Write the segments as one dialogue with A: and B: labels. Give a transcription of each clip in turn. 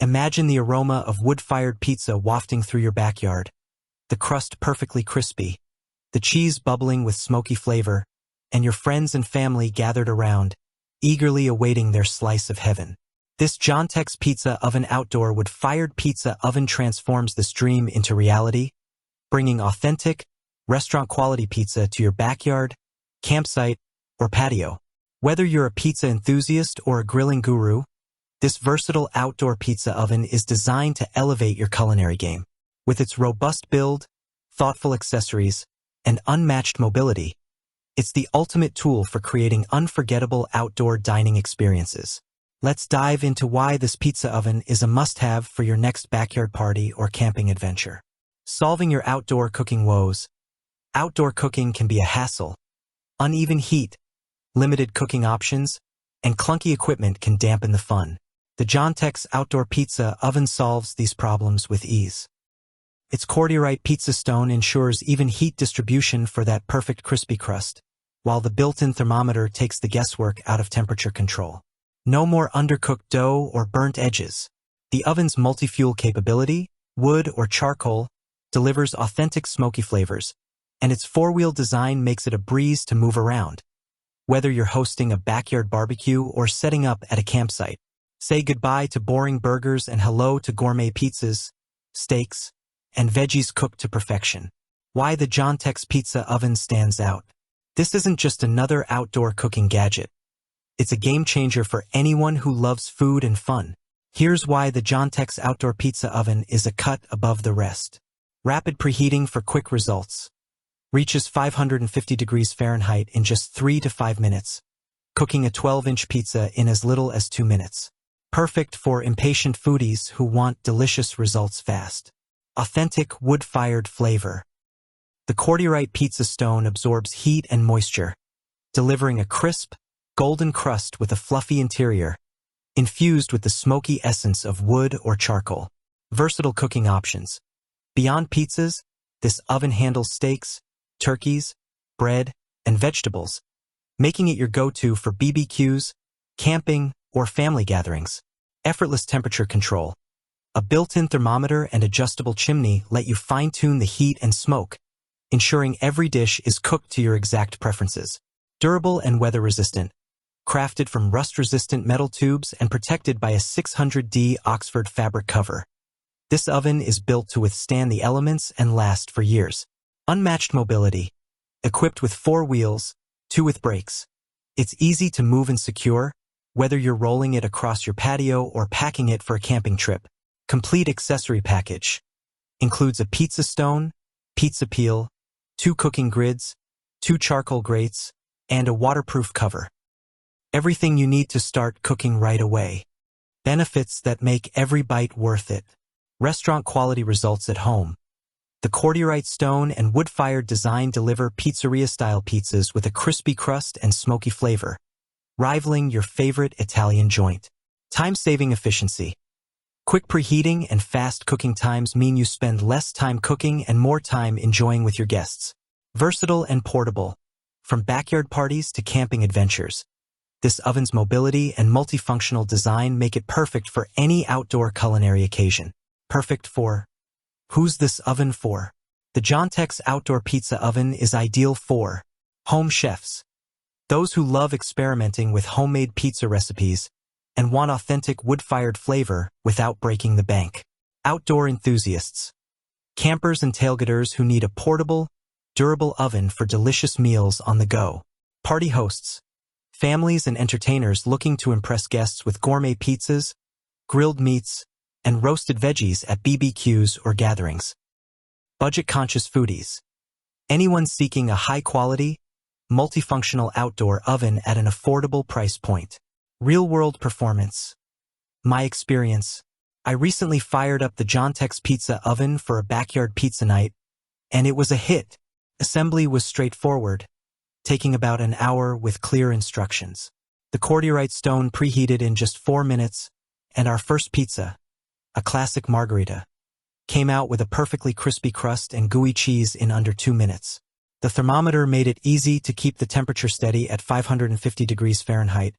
A: Imagine the aroma of wood-fired pizza wafting through your backyard, the crust perfectly crispy, the cheese bubbling with smoky flavor, and your friends and family gathered around, eagerly awaiting their slice of heaven. This Jontex Pizza Oven Outdoor wood-fired pizza oven transforms this dream into reality, bringing authentic, restaurant-quality pizza to your backyard, campsite, or patio. Whether you're a pizza enthusiast or a grilling guru, this versatile outdoor pizza oven is designed to elevate your culinary game. With its robust build, thoughtful accessories, and unmatched mobility, it's the ultimate tool for creating unforgettable outdoor dining experiences. Let's dive into why this pizza oven is a must-have for your next backyard party or camping adventure. Solving your outdoor cooking woes. Outdoor cooking can be a hassle. Uneven heat, limited cooking options, and clunky equipment can dampen the fun. The Giantex Outdoor Pizza Oven solves these problems with ease. Its cordierite pizza stone ensures even heat distribution for that perfect crispy crust, while the built-in thermometer takes the guesswork out of temperature control. No more undercooked dough or burnt edges. The oven's multi-fuel capability, wood or charcoal, delivers authentic smoky flavors, and its four-wheel design makes it a breeze to move around. Whether you're hosting a backyard barbecue or setting up at a campsite, say goodbye to boring burgers and hello to gourmet pizzas, steaks, and veggies cooked to perfection. Why the Jontex Pizza Oven stands out. This isn't just another outdoor cooking gadget. It's a game changer for anyone who loves food and fun. Here's why the Jontex Outdoor Pizza Oven is a cut above the rest. Rapid preheating for quick results. Reaches 550 degrees Fahrenheit in just 3 to 5 minutes, cooking a 12-inch pizza in as little as 2 minutes. Perfect for impatient foodies who want delicious results fast. Authentic wood-fired flavor. The cordierite pizza stone absorbs heat and moisture, delivering a crisp, golden crust with a fluffy interior, infused with the smoky essence of wood or charcoal. Versatile cooking options. Beyond pizzas, this oven handles steaks, turkeys, bread, and vegetables, making it your go-to for BBQs, camping, or family gatherings. Effortless temperature control. A built-in thermometer and adjustable chimney let you fine-tune the heat and smoke, ensuring every dish is cooked to your exact preferences. Durable and weather-resistant. Crafted from rust-resistant metal tubes and protected by a 600D Oxford fabric cover. This oven is built to withstand the elements and last for years. Unmatched mobility. Equipped with 4 wheels, 2 with brakes. It's easy to move and secure, whether you're rolling it across your patio or packing it for a camping trip. Complete accessory package. Includes a pizza stone, pizza peel, 2 cooking grids, 2 charcoal grates, and a waterproof cover. Everything you need to start cooking right away. Benefits that make every bite worth it. Restaurant quality results at home. The cordierite stone and wood-fired design deliver pizzeria-style pizzas with a crispy crust and smoky flavor, rivaling your favorite Italian joint. Time-saving efficiency. Quick preheating and fast cooking times mean you spend less time cooking and more time enjoying with your guests. Versatile and portable. From backyard parties to camping adventures, this oven's mobility and multifunctional design make it perfect for any outdoor culinary occasion. Perfect for... Who's this oven for? The Jontex Outdoor Pizza Oven is ideal for home chefs, those who love experimenting with homemade pizza recipes and want authentic wood-fired flavor without breaking the bank. Outdoor enthusiasts, campers and tailgaters who need a portable, durable oven for delicious meals on the go. Party hosts, families and entertainers looking to impress guests with gourmet pizzas, grilled meats, and roasted veggies at BBQs or gatherings. Budget-conscious foodies, anyone seeking a high-quality, multifunctional outdoor oven at an affordable price point. Real-world performance. My experience. I recently fired up the Jontex Pizza Oven for a backyard pizza night, and it was a hit. Assembly was straightforward, taking about an hour with clear instructions. The cordierite stone preheated in just 4 minutes, and our first pizza, a classic margarita, came out with a perfectly crispy crust and gooey cheese in under 2 minutes. The thermometer made it easy to keep the temperature steady at 550 degrees Fahrenheit,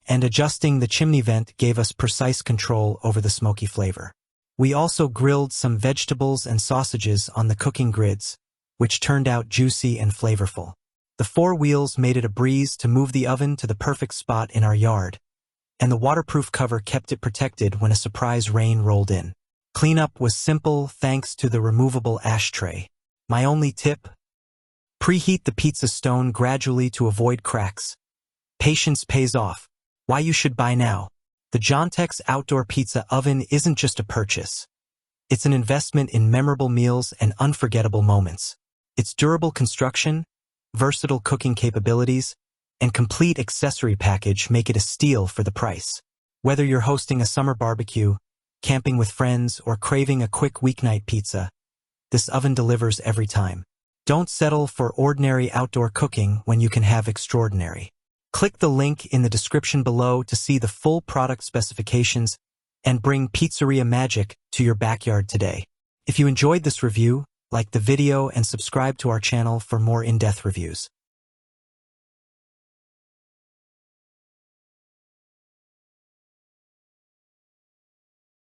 A: and adjusting the chimney vent gave us precise control over the smoky flavor. We also grilled some vegetables and sausages on the cooking grids, which turned out juicy and flavorful. The 4 wheels made it a breeze to move the oven to the perfect spot in our yard, and the waterproof cover kept it protected when a surprise rain rolled in. Cleanup was simple thanks to the removable ashtray. My only tip? Preheat the pizza stone gradually to avoid cracks. Patience pays off. Why you should buy now? The Giantex Outdoor Pizza Oven isn't just a purchase. It's an investment in memorable meals and unforgettable moments. Its durable construction, versatile cooking capabilities, and complete accessory package make it a steal for the price. Whether you're hosting a summer barbecue, camping with friends, or craving a quick weeknight pizza, this oven delivers every time. Don't settle for ordinary outdoor cooking when you can have extraordinary. Click the link in the description below to see the full product specifications and bring pizzeria magic to your backyard today. If you enjoyed this review, like the video and subscribe to our channel for more in-depth reviews.